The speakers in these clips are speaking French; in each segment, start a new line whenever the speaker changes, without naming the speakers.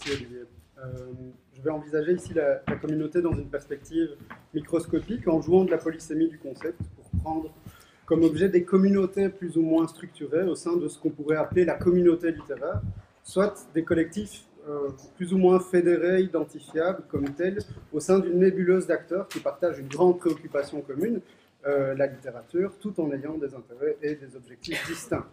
Merci Olivier. Je vais envisager ici la communauté dans une perspective microscopique en jouant de la polysémie du concept pour prendre comme objet des communautés plus ou moins structurées au sein de ce qu'on pourrait appeler la communauté littéraire, soit des collectifs plus ou moins fédérés, identifiables comme tels, au sein d'une nébuleuse d'acteurs qui partagent une grande préoccupation commune, la littérature, tout en ayant des intérêts et des objectifs distincts.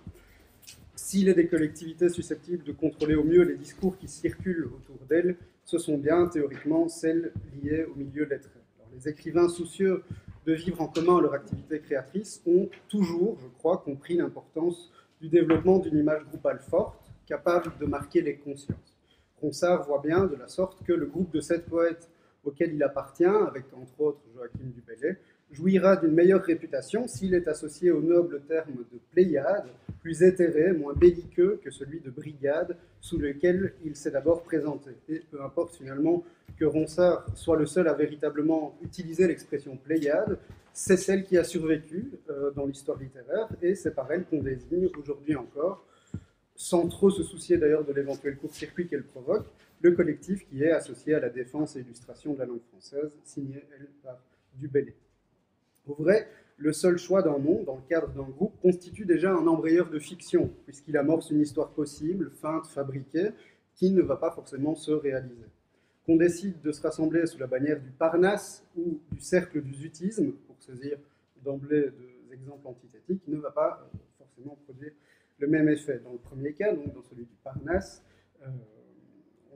S'il est des collectivités susceptibles de contrôler au mieux les discours qui circulent autour d'elles, ce sont bien théoriquement celles liées au milieu lettré. Alors, les écrivains soucieux de vivre en commun leur activité créatrice ont toujours, je crois, compris l'importance du développement d'une image groupale forte, capable de marquer les consciences. Ronsard voit bien de la sorte que le groupe de 7 poètes auquel il appartient, avec entre autres Joachim du Bellay, jouira d'une meilleure réputation s'il est associé au noble terme de Pléiade, plus éthéré, moins belliqueux que celui de brigade, sous lequel il s'est d'abord présenté. Et peu importe finalement que Ronsard soit le seul à véritablement utiliser l'expression Pléiade, c'est celle qui a survécu dans l'histoire littéraire, et c'est par elle qu'on désigne aujourd'hui encore, sans trop se soucier d'ailleurs de l'éventuel court-circuit qu'elle provoque, le collectif qui est associé à la défense et illustration de la langue française, signé, elle, par du Bellay. Au vrai, le seul choix d'un nom, dans le cadre d'un groupe, constitue déjà un embrayeur de fiction, puisqu'il amorce une histoire possible, feinte, fabriquée, qui ne va pas forcément se réaliser. Qu'on décide de se rassembler sous la bannière du Parnasse ou du cercle du zutisme, pour saisir d'emblée deux exemples antithétiques, ne va pas forcément produire le même effet. Dans le premier cas, donc dans celui du Parnasse,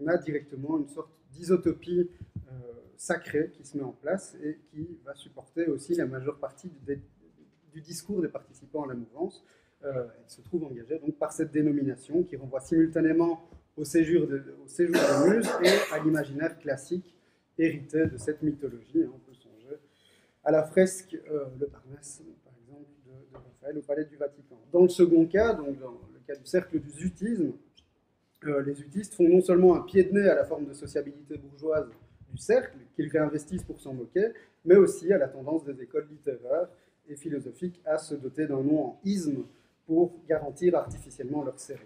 on a directement une sorte d'isotopie sacrée qui se met en place et qui va supporter aussi la majeure partie du discours des participants à la mouvance. Elle se trouve engagée donc par cette dénomination qui renvoie simultanément au séjour des muses et à l'imaginaire classique hérité de cette mythologie. On peut songer à la fresque Le Parnasse, par exemple, de Raphaël au Palais du Vatican. Dans le second cas, donc dans le cas du cercle du zutisme, les utistes font non seulement un pied de nez à la forme de sociabilité bourgeoise du cercle, qu'ils réinvestissent pour s'en moquer, mais aussi à la tendance des écoles littéraires et philosophiques à se doter d'un nom en isme pour garantir artificiellement leur sérieux.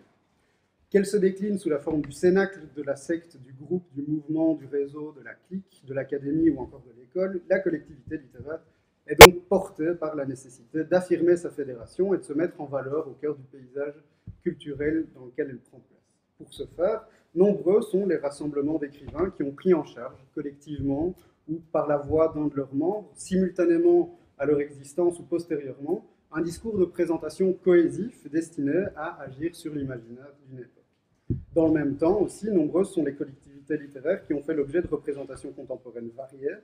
Qu'elle se décline sous la forme du cénacle, de la secte, du groupe, du mouvement, du réseau, de la clique, de l'académie ou encore de l'école, la collectivité littéraire est donc portée par la nécessité d'affirmer sa fédération et de se mettre en valeur au cœur du paysage culturel dans lequel elle prend place. Pour ce faire, nombreux sont les rassemblements d'écrivains qui ont pris en charge, collectivement ou par la voix d'un de leurs membres, simultanément à leur existence ou postérieurement, un discours de présentation cohésif destiné à agir sur l'imaginaire d'une époque. Dans le même temps aussi, nombreuses sont les collectivités littéraires qui ont fait l'objet de représentations contemporaines variées,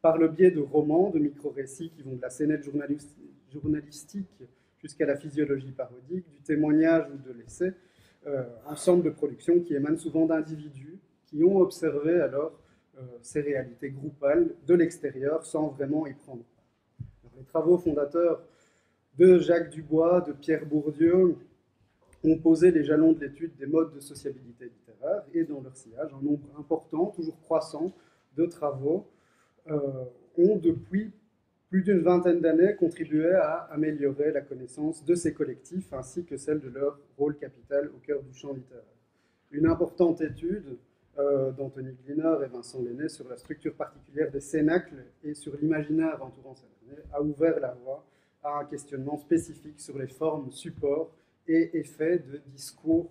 par le biais de romans, de micro-récits qui vont de la scénette journalistique jusqu'à la physiologie parodique, du témoignage ou de l'essai, ensemble de productions qui émanent souvent d'individus qui ont observé alors ces réalités groupales de l'extérieur sans vraiment y prendre part. Alors, les travaux fondateurs de Jacques Dubois, de Pierre Bourdieu ont posé les jalons de l'étude des modes de sociabilité littéraire et dans leur sillage, un nombre important, toujours croissant, de travaux ont depuis plus d'une vingtaine d'années contribué à améliorer la connaissance de ces collectifs ainsi que celle de leur rôle capital au cœur du champ littéraire. Une importante étude d'Anthony Gliner et Vincent Lenné sur la structure particulière des cénacles et sur l'imaginaire entourant ces derniers a ouvert la voie à un questionnement spécifique sur les formes, supports et effets de discours,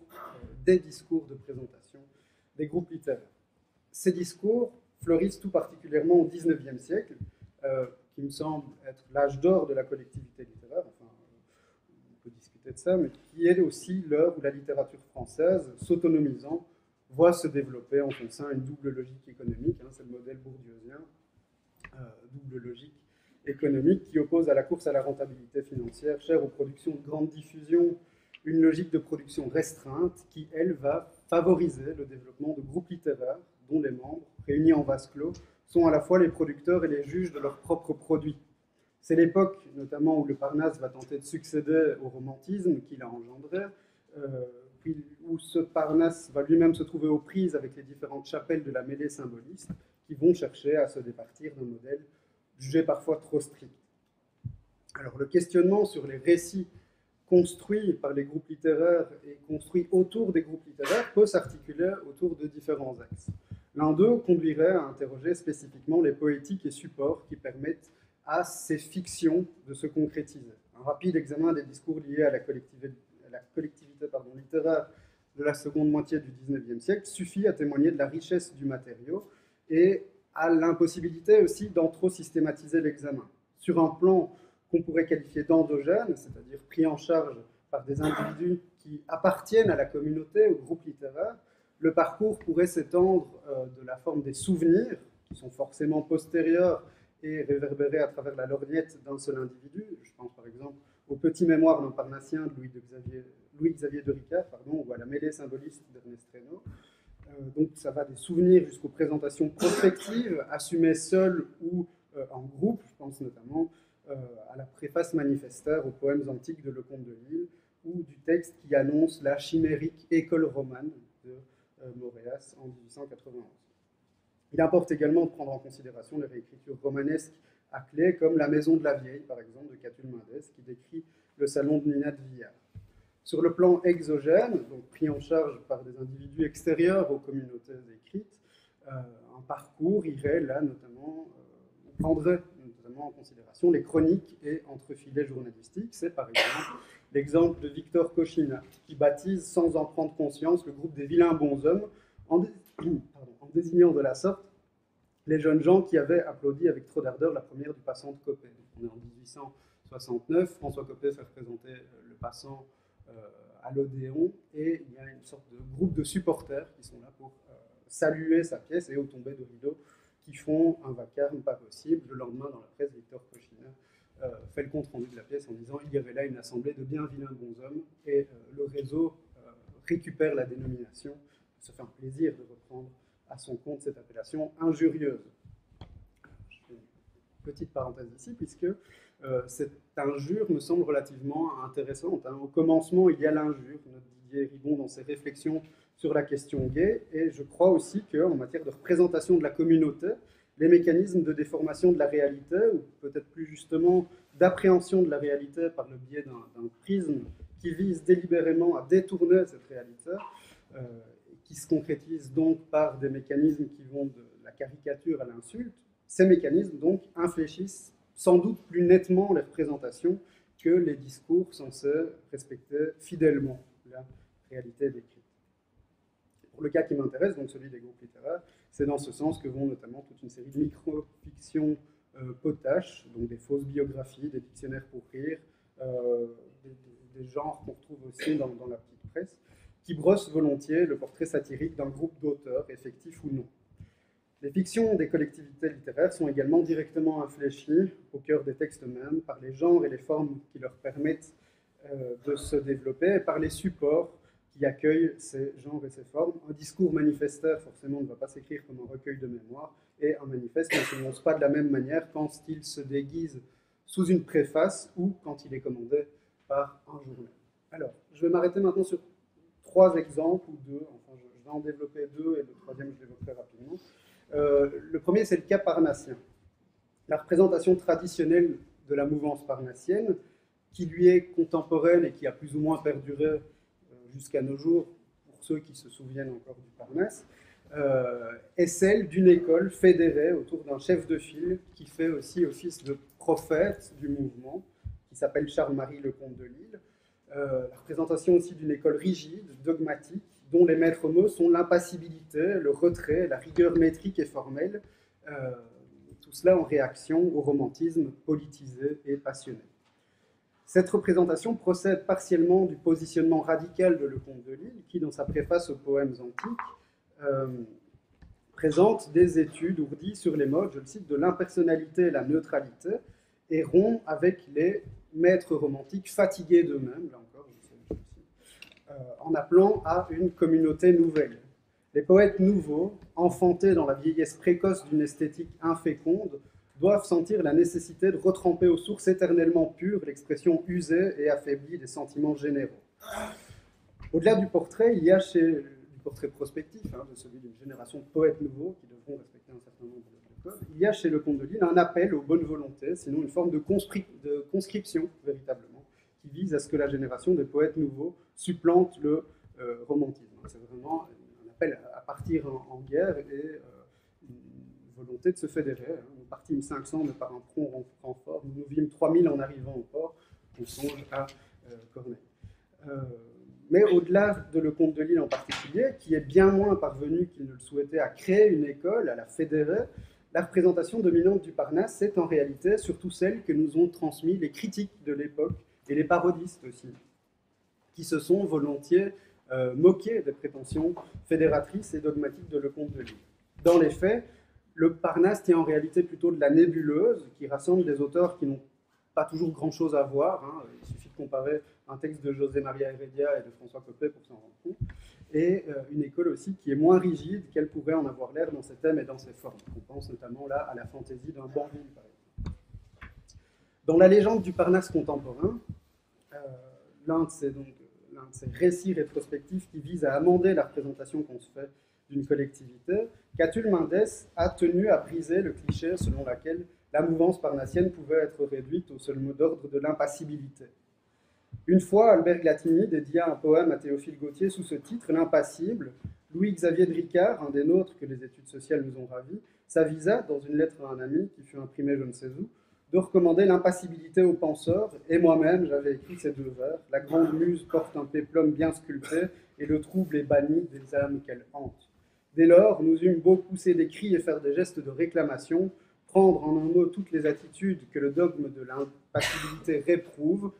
des discours de présentation des groupes littéraires. Ces discours fleurissent tout particulièrement au XIXe siècle, qui me semble être l'âge d'or de la collectivité littéraire, enfin, on peut discuter de ça, mais qui est aussi l'heure où la littérature française, s'autonomisant, voit se développer en son sein une double logique économique, c'est le modèle bourdieusien, double logique économique qui oppose à la course à la rentabilité financière chère aux productions de grande diffusion une logique de production restreinte qui, elle, va favoriser le développement de groupes littéraires dont les membres, réunis en vase clos, sont à la fois les producteurs et les juges de leurs propres produits. C'est l'époque, notamment, où le Parnasse va tenter de succéder au romantisme qu'il a engendré, puis où ce Parnasse va lui-même se trouver aux prises avec les différentes chapelles de la mêlée symboliste qui vont chercher à se départir d'un modèle jugé parfois trop strict. Alors, le questionnement sur les récits construit par les groupes littéraires et construit autour des groupes littéraires peut s'articuler autour de différents axes. L'un d'eux conduirait à interroger spécifiquement les poétiques et supports qui permettent à ces fictions de se concrétiser. Un rapide examen des discours liés à la collectivité littéraire de la seconde moitié du XIXe siècle suffit à témoigner de la richesse du matériau et à l'impossibilité aussi d'en trop systématiser l'examen. Sur un plan qu'on pourrait qualifier d'endogène, c'est-à-dire pris en charge par des individus qui appartiennent à la communauté, au groupe littéraire, le parcours pourrait s'étendre de la forme des souvenirs, qui sont forcément postérieurs et réverbérés à travers la lorgnette d'un seul individu. Je pense par exemple au petit mémoire d'un parnassien de Louis-Xavier de Ricard, ou à la mêlée symboliste d'Ernest Reynaud. Donc ça va des souvenirs jusqu'aux présentations prospectives, assumées seules ou en groupe. Je pense notamment à la préface manifestaire aux poèmes antiques de Lecomte de Lisle, ou du texte qui annonce la chimérique école romane de Moréas en 1891. Il importe également de prendre en considération les réécritures romanesques à clé, comme La Maison de la Vieille, par exemple, de Catulle Mendès, qui décrit le salon de Nina de Villars. Sur le plan exogène, donc pris en charge par des individus extérieurs aux communautés écrites, un parcours irait là notamment, prendrait notamment en considération les chroniques et entrefilets journalistiques. C'est par exemple l'exemple de Victor Kochina, qui baptise sans en prendre conscience le groupe des vilains bonshommes en désignant de la sorte les jeunes gens qui avaient applaudi avec trop d'ardeur la première du passant de Coppet. On est en 1869, François Coppet fait représenter le passant à l'Odéon, et il y a une sorte de groupe de supporters qui sont là pour saluer sa pièce, et au tomber de rideau, qui font un vacarme pas possible. Le lendemain, dans la presse, Victor Kochina fait le compte-rendu de la pièce en disant il y avait là une assemblée de bien vilains bonshommes, et le réseau récupère la dénomination, se fait un plaisir de reprendre à son compte cette appellation injurieuse. Je fais une petite parenthèse ici, puisque cette injure me semble relativement intéressante. Au commencement, il y a l'injure, note Didier Ribon dans ses réflexions sur la question gay, et je crois aussi qu'en matière de représentation de la communauté, les mécanismes de déformation de la réalité, ou peut-être plus justement d'appréhension de la réalité par le biais d'un prisme qui vise délibérément à détourner cette réalité, qui se concrétise donc par des mécanismes qui vont de la caricature à l'insulte, ces mécanismes donc infléchissent sans doute plus nettement les représentations que les discours censés respecter fidèlement la réalité décrite. Pour le cas qui m'intéresse, donc celui des groupes littéraires, c'est dans ce sens que vont notamment toute une série de micro-fictions potaches, donc des fausses biographies, des dictionnaires pour rire, des genres qu'on retrouve aussi dans la petite presse, qui brossent volontiers le portrait satirique d'un groupe d'auteurs, effectifs ou non. Les fictions des collectivités littéraires sont également directement infléchies au cœur des textes mêmes par les genres et les formes qui leur permettent de se développer, et par les supports qui accueillent ces genres et ces formes. Un discours manifestaire, forcément, ne va pas s'écrire comme un recueil de mémoire, et un manifeste ne s'énonce pas de la même manière quand il se déguise sous une préface ou quand il est commandé par un journal. Alors, je vais m'arrêter maintenant sur 3 exemples, ou 2, enfin je vais en développer 2, et le troisième je l'évoquerai rapidement. Le premier, c'est le cas parnassien. La représentation traditionnelle de la mouvance parnassienne, qui lui est contemporaine et qui a plus ou moins perduré jusqu'à nos jours, pour ceux qui se souviennent encore du Parnasse, est celle d'une école fédérée autour d'un chef de file qui fait aussi office de prophète du mouvement, qui s'appelle Charles-Marie Lecomte de Lisle. La représentation aussi d'une école rigide, dogmatique, dont les maîtres mots sont l'impassibilité, le retrait, la rigueur métrique et formelle, tout cela en réaction au romantisme politisé et passionné. Cette représentation procède partiellement du positionnement radical de Lecomte de Lisle, qui, dans sa préface aux poèmes antiques, présente des études ourdies sur les modes, je le cite, de l'impersonnalité et la neutralité, et rompt avec les maîtres romantiques fatigués d'eux-mêmes, là encore, en appelant à une communauté nouvelle. Les poètes nouveaux, enfantés dans la vieillesse précoce d'une esthétique inféconde, doivent sentir la nécessité de retremper aux sources éternellement pures l'expression usée et affaiblie des sentiments généraux. Au-delà du portrait, il y a du portrait prospectif, de celui d'une génération de poètes nouveaux qui devront respecter un certain nombre de codes, il y a chez Lecomte de Lisle un appel aux bonnes volontés, sinon une forme de conscription, véritablement, qui vise à ce que la génération des poètes nouveaux supplante le romantisme. C'est vraiment un appel à partir en guerre et une volonté de se fédérer. Nous partîmes 500, mais par un prompt renfort. Nous vîmes 3000 en arrivant au port. On songe à Corneille. Mais au-delà de Lecomte de Lille en particulier, qui est bien moins parvenu qu'il ne le souhaitait à créer une école, à la fédérer, la représentation dominante du Parnasse, c'est en réalité surtout celle que nous ont transmis les critiques de l'époque et les parodistes aussi, qui se sont volontiers moqués des prétentions fédératrices et dogmatiques de Lecomte de Lille. Dans les faits, le Parnasse tient en réalité plutôt de la nébuleuse, qui rassemble des auteurs qui n'ont pas toujours grand-chose à voir. Il suffit de comparer un texte de José Maria Heredia et de François Coppée pour s'en rendre compte, et une école aussi qui est moins rigide qu'elle pourrait en avoir l'air dans ses thèmes et dans ses formes. On pense notamment là à la fantaisie d'un Banville, par exemple. Dans la légende du Parnasse contemporain, l'un de ces récits rétrospectifs qui vise à amender la représentation qu'on se fait d'une collectivité, Catulle Mendès a tenu à briser le cliché selon lequel la mouvance parnassienne pouvait être réduite au seul mot d'ordre de l'impassibilité. Une fois, Albert Glatini dédia un poème à Théophile Gautier sous ce titre, L'Impassible. Louis-Xavier de Ricard, un des nôtres que les études sociales nous ont ravis, s'avisa, dans une lettre à un ami qui fut imprimée je ne sais où, de recommander l'impassibilité aux penseurs, et moi-même j'avais écrit ces deux vers. La grande muse porte un péplum bien sculpté, et le trouble est banni des âmes qu'elle hante. Dès lors, nous eûmes beau pousser des cris et faire des gestes de réclamation, prendre en un mot toutes les attitudes que le dogme de l'impassibilité réprouve.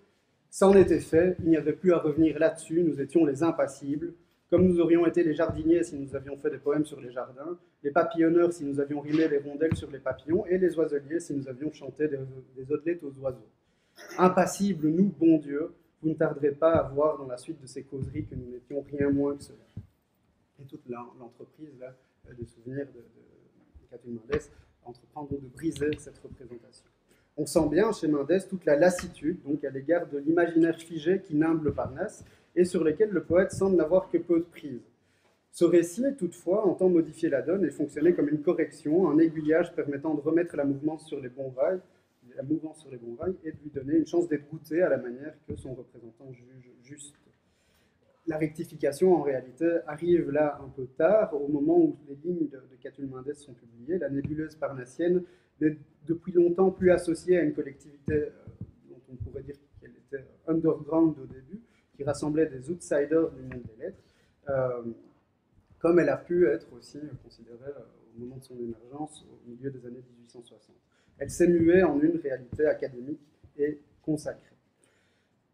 C'en était fait, il n'y avait plus à revenir là-dessus, nous étions les impassibles, comme nous aurions été les jardiniers si nous avions fait des poèmes sur les jardins, les papillonneurs si nous avions rimé les rondelles sur les papillons, et les oiseliers si nous avions chanté des odelettes aux oiseaux. Impassibles, nous, bon Dieu, vous ne tarderez pas à voir dans la suite de ces causeries que nous n'étions rien moins que cela. Et toute l'entreprise là, des souvenirs de Catulle Mendès entreprend donc de briser cette représentation. On sent bien chez Mendès toute la lassitude donc à l'égard de l'imaginaire figé qui nimbe le Parnasse et sur lequel le poète semble n'avoir que peu de prise. Ce récit, toutefois, entend modifier la donne et fonctionner comme une correction, un aiguillage permettant de remettre la mouvance sur les bons rails et de lui donner une chance d'être goûté à la manière que son représentant juge juste. La rectification, en réalité, arrive là un peu tard, au moment où les lignes de Catulle Mendès sont publiées. La nébuleuse parnassienne n'est depuis longtemps plus associée à une collectivité dont on pourrait dire qu'elle était underground au début, qui rassemblait des outsiders du monde des lettres, comme elle a pu être aussi considérée au moment de son émergence, au milieu des années 1860. Elle s'est muée en une réalité académique et consacrée.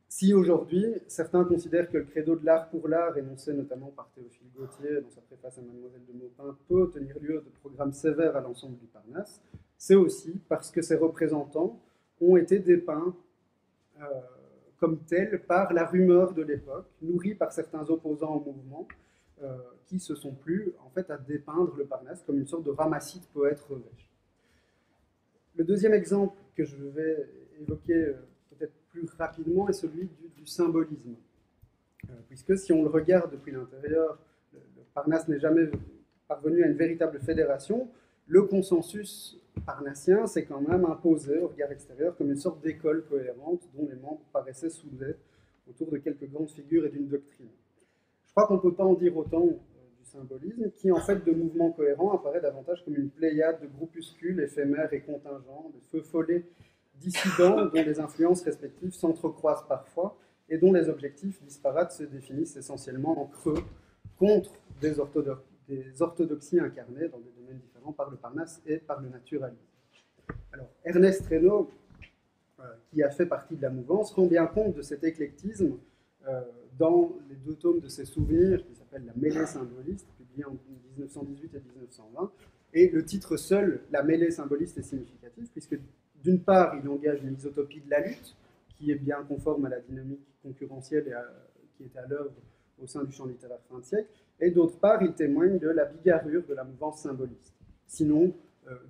Si aujourd'hui, certains considèrent que le credo de l'art pour l'art, énoncé notamment par Théophile Gautier dans sa préface à Mademoiselle de Maupin, peut tenir lieu de programme sévère à l'ensemble du Parnasse, c'est aussi parce que ses représentants ont été dépeints comme tels par la rumeur de l'époque, nourrie par certains opposants au mouvement, qui se sont plu en fait à dépeindre le Parnasse comme une sorte de ramassis de poètes revêches. Le deuxième exemple que je vais évoquer peut-être plus rapidement est celui du symbolisme. Puisque si on le regarde depuis l'intérieur, le Parnasse n'est jamais parvenu à une véritable fédération, le consensus parnassien s'est quand même imposé au regard extérieur comme une sorte d'école cohérente dont les membres paraissaient soudés autour de quelques grandes figures et d'une doctrine. Je crois qu'on ne peut pas en dire autant du symbolisme, qui en fait de mouvement cohérent apparaît davantage comme une pléiade de groupuscules éphémères et contingents, de feux follets dissidents dont les influences respectives s'entrecroisent parfois et dont les objectifs disparates se définissent essentiellement en creux contre des orthodoxies incarnées dans des domaines différents par le Parnasse et par le naturalisme. Alors, Ernest Reynaud, qui a fait partie de la mouvance, rend bien compte de cet éclectisme dans les deux tomes de ses souvenirs, qui s'appellent La mêlée symboliste, publiés en 1918 et 1920. Et le titre seul, La mêlée symboliste, est significatif, puisque d'une part, il engage une isotopie de la lutte, qui est bien conforme à la dynamique concurrentielle qui était à l'œuvre au sein du champ littéraire fin de siècle, et d'autre part, il témoigne de la bigarrure de la mouvance symboliste, sinon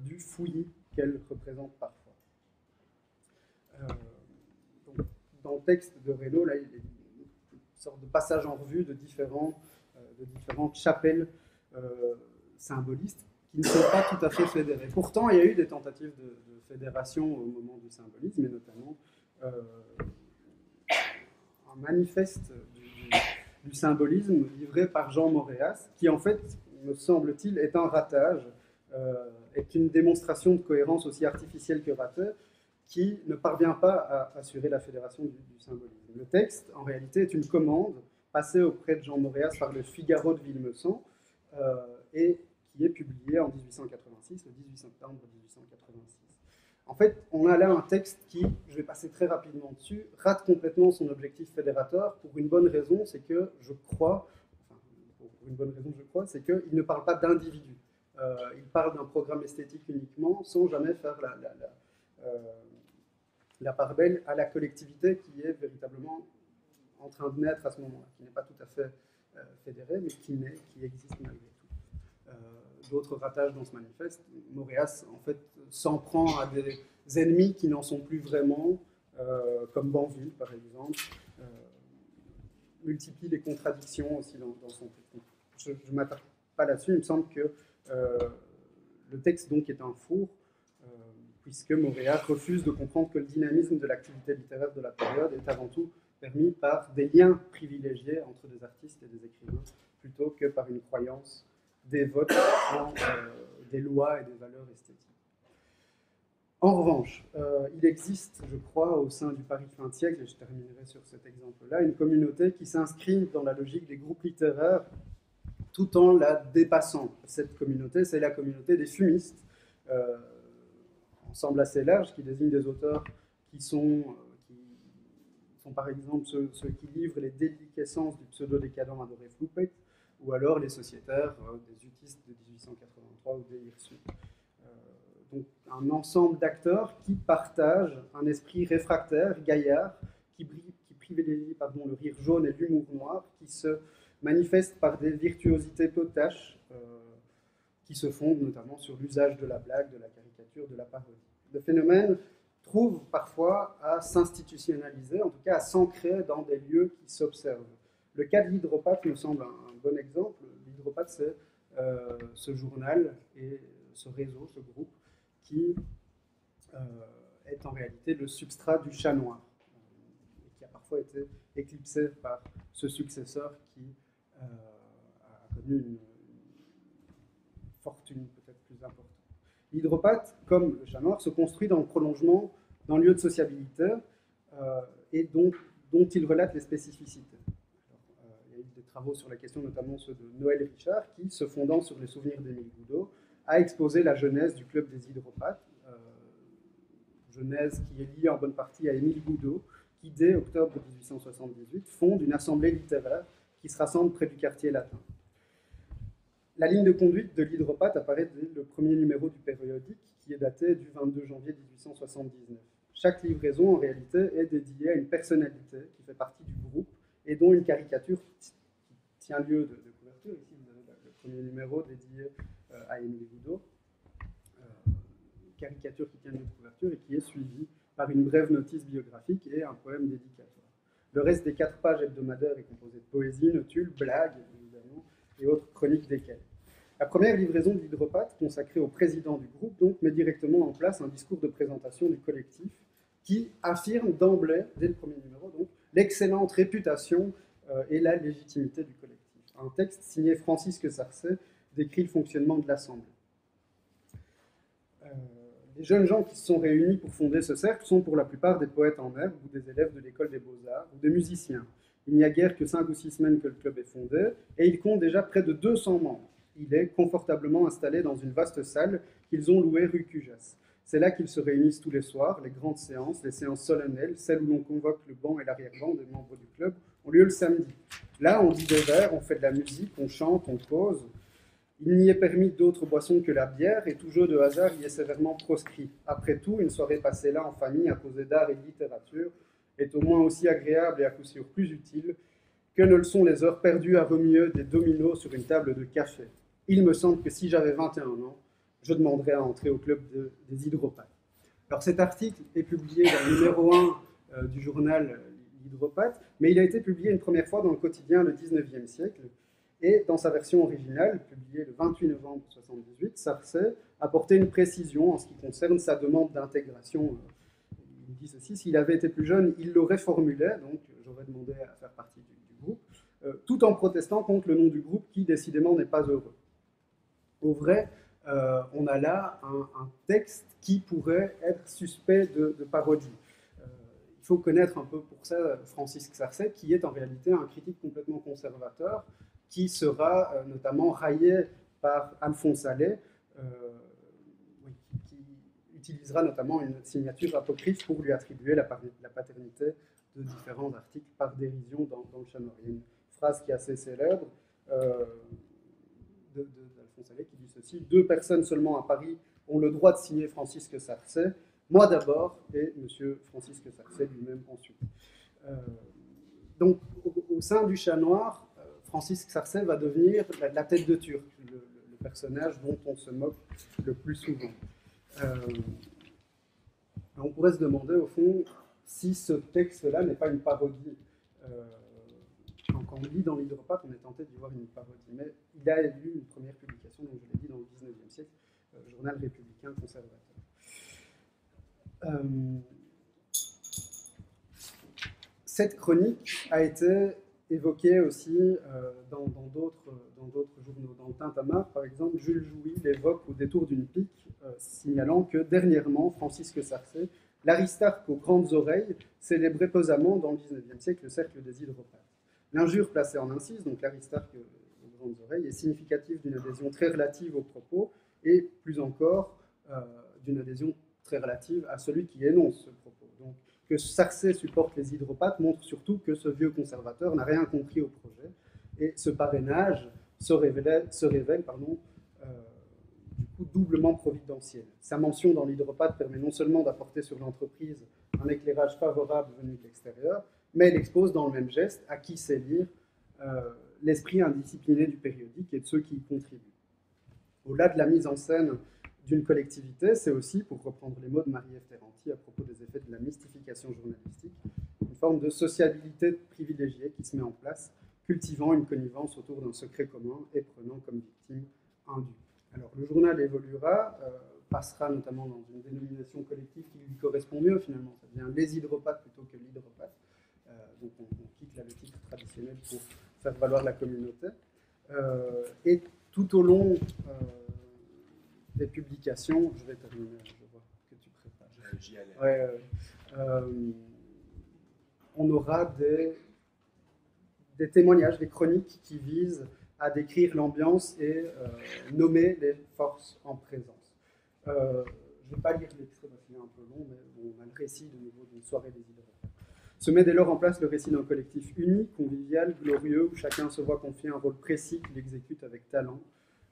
du fouillis qu'elle représente parfois. Donc, dans le texte de Reynaud, là, il y a une sorte de passage en revue de différentes chapelles symbolistes qui ne sont pas tout à fait fédérées. Pourtant, il y a eu des tentatives de fédération au moment du symbolisme, et notamment manifeste du symbolisme livré par Jean Moréas, qui en fait, me semble-t-il, est un ratage, est une démonstration de cohérence aussi artificielle que ratée, qui ne parvient pas à assurer la fédération du symbolisme. Le texte, en réalité, est une commande passée auprès de Jean Moréas par le Figaro de Villemessant, et qui est publié en 1886, le 18 septembre 1886. En fait, on a là un texte qui, je vais passer très rapidement dessus, rate complètement son objectif fédérateur pour une bonne raison, c'est que je crois, c'est qu'il ne parle pas d'individus. Il parle d'un programme esthétique uniquement, sans jamais faire la part belle à la collectivité qui est véritablement en train de naître à ce moment-là, qui n'est pas tout à fait fédérée, mais qui existe malgré tout. D'autres ratages dans ce manifeste, Moréas en fait s'en prend à des ennemis qui n'en sont plus vraiment, comme Banville par exemple, multiplie les contradictions aussi dans son texte. Je ne m'attarde pas là-dessus, il me semble que le texte donc est un four, puisque Moréas refuse de comprendre que le dynamisme de l'activité littéraire de la période est avant tout permis par des liens privilégiés entre des artistes et des écrivains, plutôt que par une croyance dévote en des lois et des valeurs esthétiques. En revanche, il existe, je crois, au sein du Paris fin de siècle, et je terminerai sur cet exemple-là, une communauté qui s'inscrit dans la logique des groupes littéraires tout en la dépassant. Cette communauté, c'est la communauté des fumistes, ensemble assez large, qui désigne des auteurs qui sont par exemple ceux qui livrent les déliquescences du pseudo-décadent Adoré Floupet, ou alors les sociétaires des utistes de 1883 ou des Hirsutes. Donc un ensemble d'acteurs qui partagent un esprit réfractaire, gaillard, qui privilégie le rire jaune et l'humour noir, qui se manifeste par des virtuosités potaches, qui se fondent notamment sur l'usage de la blague, de la caricature, de la parodie. Le phénomène trouve parfois à s'institutionnaliser, en tout cas à s'ancrer dans des lieux qui s'observent. Le cas de l'Hydropathe me semble un bon exemple. L'Hydropathe, c'est ce journal et ce réseau, ce groupe, qui est en réalité le substrat du Chat Noir, et qui a parfois été éclipsé par ce successeur qui a connu une fortune peut-être plus importante. L'Hydropathe, comme le Chat Noir, se construit dans le prolongement d'un lieu de sociabilité et dont il relate les spécificités. Il y a eu des travaux sur la question, notamment ceux de Noël Richard, qui, se fondant sur les souvenirs d'Émile Goudot, a exposé la genèse du club des Hydropathes, genèse qui est liée en bonne partie à Émile Goudot, qui, dès octobre 1878, fonde une assemblée littéraire qui se rassemble près du quartier latin. La ligne de conduite de l'Hydropathe apparaît dès le premier numéro du périodique, qui est daté du 22 janvier 1879. Chaque livraison, en réalité, est dédiée à une personnalité qui fait partie du groupe et dont une caricature tient lieu de couverture. Ici, vous avez le premier numéro dédié à Émile Goudot, caricature qui tient lieu de couverture et qui est suivie par une brève notice biographique et un poème dédicatoire. Le reste des 4 pages hebdomadaires est composé de poésie, notules, blagues, évidemment, et autres chroniques desquelles. La première livraison de l'Hydropathe, consacrée au président du groupe, donc, met directement en place un discours de présentation du collectif qui affirme d'emblée, dès le premier numéro, donc, l'excellente réputation et la légitimité du collectif. Un texte signé Francisque Sarcey décrit le fonctionnement de l'Assemblée. Les jeunes gens qui se sont réunis pour fonder ce cercle sont pour la plupart des poètes en herbe ou des élèves de l'école des beaux-arts ou des musiciens. Il n'y a guère que 5 ou 6 semaines que le club est fondé et il compte déjà près de 200 membres. Il est confortablement installé dans une vaste salle qu'ils ont louée rue Cujas. C'est là qu'ils se réunissent tous les soirs. Les grandes séances, les séances solennelles, celles où l'on convoque le banc et l'arrière-ban des membres du club, ont lieu le samedi. Là, on dit des vers, on fait de la musique, on chante, on cause. Il n'y est permis d'autres boissons que la bière, et tout jeu de hasard y est sévèrement proscrit. Après tout, une soirée passée là en famille, à causer d'art et de littérature, est au moins aussi agréable et à coup sûr plus utile que ne le sont les heures perdues à remuer des dominos sur une table de café. Il me semble que si j'avais 21 ans, je demanderais à entrer au club des Hydropathes. Alors cet article est publié dans le numéro 1 du journal L'Hydropathe, mais il a été publié une première fois dans le quotidien le 19e siècle, et dans sa version originale, publiée le 28 novembre 1978, Sarcey apportait une précision en ce qui concerne sa demande d'intégration. Il dit ceci: s'il avait été plus jeune, il l'aurait formulé, donc j'aurais demandé à faire partie du groupe, tout en protestant contre le nom du groupe qui, décidément, n'est pas heureux. Au vrai, on a là un texte qui pourrait être suspect de parodie. Il faut connaître un peu pour ça Francis Xarcet, qui est en réalité un critique complètement conservateur, qui sera notamment raillé par Alphonse Allais, qui utilisera notamment une signature apocryphe pour lui attribuer la paternité de différents articles par dérision dans le Chat Noir. Il y a une phrase qui est assez célèbre d'Alphonse Allais qui dit ceci: « 2 personnes seulement à Paris ont le droit de signer Francis Xarcet, moi d'abord et M. Francis Xarcet lui-même ensuite. » Donc, au sein du Chat Noir, Francis Xarcet va devenir la tête de Turc, le personnage dont on se moque le plus souvent. On pourrait se demander, au fond, si ce texte-là n'est pas une parodie. Quand on lit dans l'Hydropathe, on est tenté d'y voir une parodie. Mais il a eu une première publication, donc je l'ai dit, dans le XIXe siècle, journal républicain conservateur. Cette chronique a été évoquée aussi dans d'autres journaux. Dans le Tintamarre, par exemple, Jules Jouy l'évoque au détour d'une pique, signalant que dernièrement, Francis Xarcet, l'Aristarque aux grandes oreilles, célébrait pesamment dans le XIXe siècle le cercle des hydropathes. L'injure placée en incise, donc l'Aristarque aux grandes oreilles, est significative d'une adhésion très relative aux propos et, plus encore, d'une adhésion très relative à celui qui énonce ce propos. Donc, que Xarcet supporte les hydropathes montre surtout que ce vieux conservateur n'a rien compris au projet, et ce parrainage se révèle du coup doublement providentiel. Sa mention dans l'hydropathe permet non seulement d'apporter sur l'entreprise un éclairage favorable venu de l'extérieur, mais elle expose dans le même geste à qui sait lire l'esprit indiscipliné du périodique et de ceux qui y contribuent. Au-delà de la mise en scène d'une collectivité, c'est aussi, pour reprendre les mots de Marie-Ève Terranti à propos des effets de la mystification journalistique, une forme de sociabilité privilégiée qui se met en place, cultivant une connivence autour d'un secret commun et prenant comme victime un dupe. Alors, le journal évoluera, passera notamment dans une dénomination collective qui lui correspond mieux, finalement. Ça devient les hydropathes plutôt que l'hydropathe. Donc, on quitte là le titre traditionnel pour faire valoir la communauté. Et tout au long des publications, je vais terminer, je vois que tu prépares.
J'y allais.
On aura des témoignages, des chroniques qui visent à décrire l'ambiance et nommer les forces en présence. Je ne vais pas lire l'extrait parce qu'il est un peu long, mais on a le récit de nouveau d'une soirée des hydropathes. Se met dès lors en place le récit d'un collectif uni, convivial, glorieux, où chacun se voit confier un rôle précis qu'il exécute avec talent.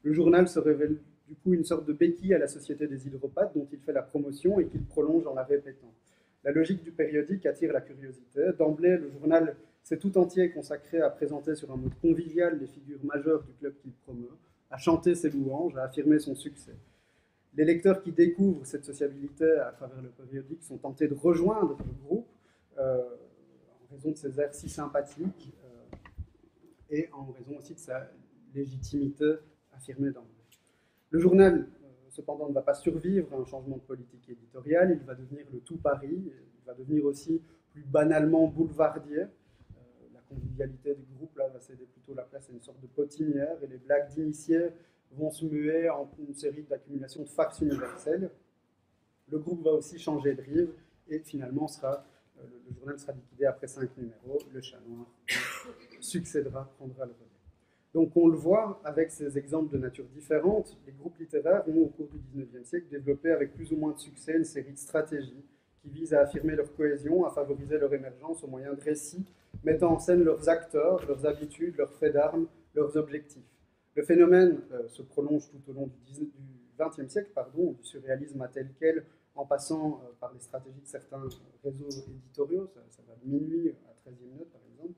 Le journal se révèle du coup une sorte de béquille à la société des hydropathes dont il fait la promotion et qu'il prolonge en la répétant. La logique du périodique attire la curiosité. D'emblée, le journal s'est tout entier consacré à présenter sur un mode convivial les figures majeures du club qu'il promeut, à chanter ses louanges, à affirmer son succès. Les lecteurs qui découvrent cette sociabilité à travers le périodique sont tentés de rejoindre le groupe en raison de ses airs si sympathiques et en raison aussi de sa légitimité affirmée d'emblée. Le journal, cependant, ne va pas survivre à un changement de politique éditoriale, il va devenir le tout Paris, il va devenir aussi plus banalement boulevardier. La convivialité du groupe là, va céder plutôt la place à une sorte de potinière, et les blagues d'initiés vont se muer en une série d'accumulations de farces universelles. Le groupe va aussi changer de rive, et finalement le journal sera liquidé après 5 numéros, le Chat Noir succédera, prendra le relais. Donc on le voit avec ces exemples de nature différente, les groupes littéraires ont au cours du XIXe siècle développé avec plus ou moins de succès une série de stratégies qui visent à affirmer leur cohésion, à favoriser leur émergence au moyen de récits mettant en scène leurs acteurs, leurs habitudes, leurs faits d'armes, leurs objectifs. Le phénomène se prolonge tout au long du XXe siècle, du surréalisme à tel quel, en passant par les stratégies de certains réseaux éditoriaux, ça va de Minuit à 13e Note par exemple,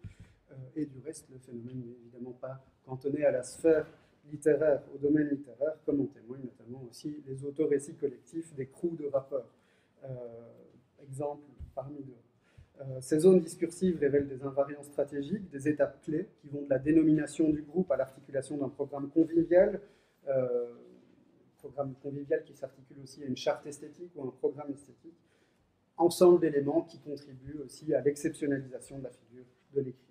et du reste, le phénomène n'est évidemment pas cantonné à la sphère littéraire, au domaine littéraire, comme en témoignent notamment aussi les autorécits collectifs des crews de rappeurs. Exemple parmi d'autres. Ces zones discursives révèlent des invariants stratégiques, des étapes clés qui vont de la dénomination du groupe à l'articulation d'un programme convivial qui s'articule aussi à une charte esthétique ou un programme esthétique, ensemble d'éléments qui contribuent aussi à l'exceptionnalisation de la figure de l'écriture.